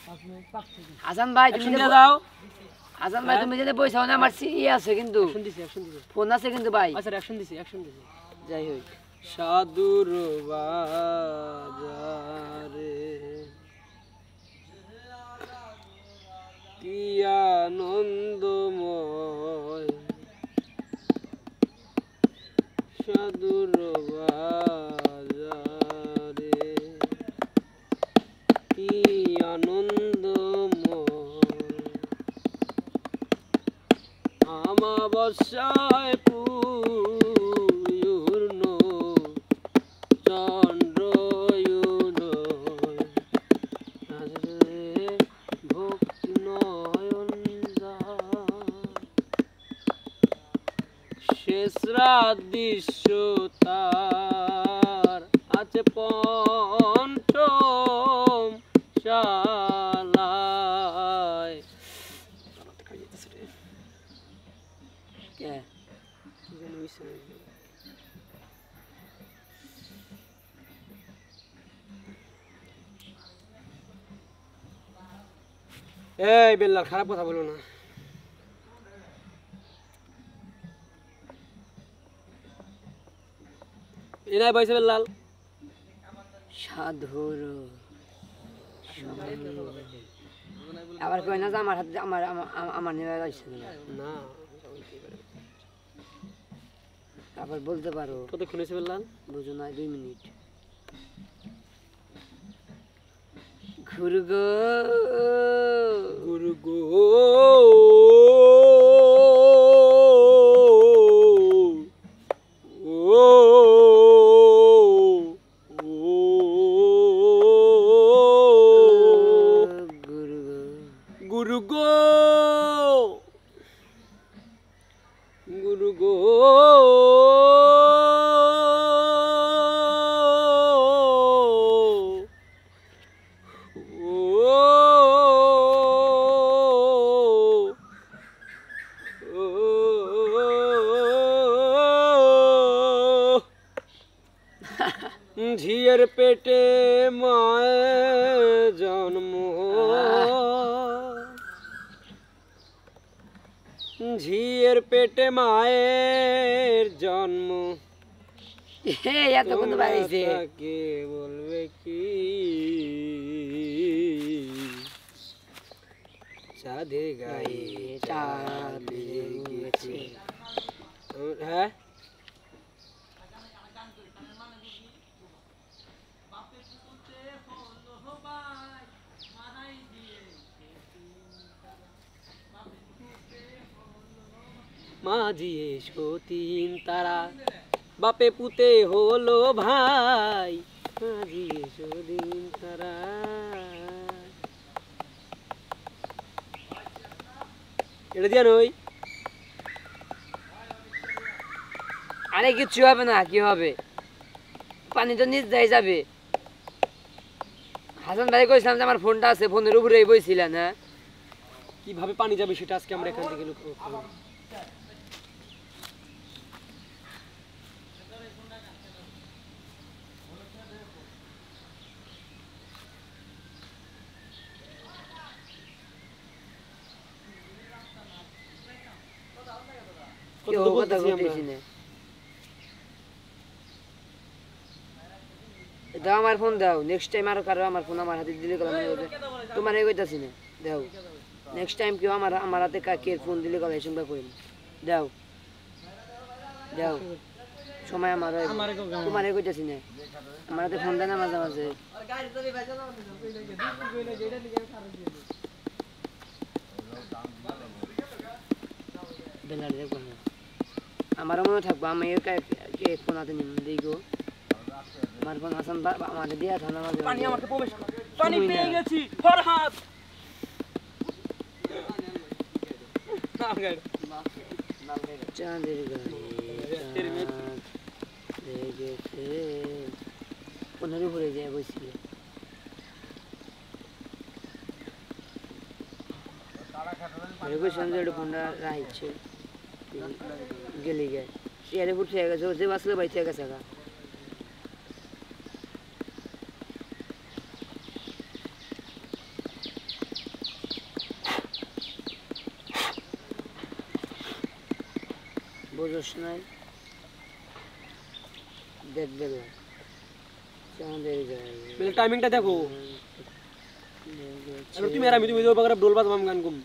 হাসান ভাই তুমি শুনে যাও হাসান ভাই তুমি যদি বইছাও না আমার ইয়ে আছে কিন্তু ফোন আছে কিন্তু ভাই আচ্ছা অ্যাকশন দিছি যাই হোক সাধুর বাজারে কি আনন্দময় সাধুর বাজারে কি আনন্দময় আমাবস্যায় পূর্ণ চন্দ্রয়ুন ভক্তি নয়ন শেষ রাত দৃশ্য তার আছে পঞ্চম শালায় কে এই বেল্লাল খারাপ কথা বলো না এনাই বয়সে বেল্লাল সাধুর আবার কই না যে আমার হাতে আমার নিয়ে যাচ্ছে না আবার বলতে পারো কতক্ষণ হয়েছে বেল্লাল বুঝো না 2 মিনিট গুরুগো গুরুগো গুরুগো গুরুগো ঝিয়ের পেটে মায়ের জন্ম ঝিয়ের পেটে মায়ের জন্ম এত কোন বাড়িছে কে বলবে কি চাঁদের গায়ে চাঁদ গেছে হ্যাঁ মাঝিয়ে সতীন তারা বাপে পুতে হলো ভাই মাঝিয়ে সতীন তারা এটা দিয়া নই আরে কিছু হবে না কি হবে পানি তো নিচ যাই যাবে হাসান ভাই কইছিলাম যে আমার ফোনটা আছে ফোনের উপরেই বইছিলেন হ্যাঁ কিভাবে পানি যাবে সেটা আজকে আমরা এখান থেকে লক্ষ্য করব দাও আমার ফোন দাও নেক্সট টাইম আর কারো আমার ফোন আমার হাতে দিলে গেলাম তোমার এই কইতাছি না দাও নেক্সট টাইম কেউ আমার হাতে কাকে ফোন দিলে গেলাম শুনবা কইম দাও দাও সময় আমার তোমার এই কইতাছি না আমার হাতে ফোন দেয় না মাঝে মাঝে বেলার দেখো আমারও মনে থাকবো আমি কে ফোন হাতে নিম দেখো আমার ফোন হাসান আমাদের দিয়া থানা মাঝে পানি আমাকে প্রবেশ কর পানি পেয়ে গেছি ফরহাদ চাঁদের গায়ে গেছে ফোনের উপরে যায় বসি বলছিলাম যে ওটা ফোনটা রাখছে গেলে যায় চেয়ারে ফুট থেকে গেছে যে বাসলে বাই থেকে গেছে বুঝোস নাই দেখ বেলা চাঁদের গায়ে বেলা টাইমিংটা দেখো এবার তুমি আর আমি তুমি তো বাগারে ডোল বাজবাম গান গুম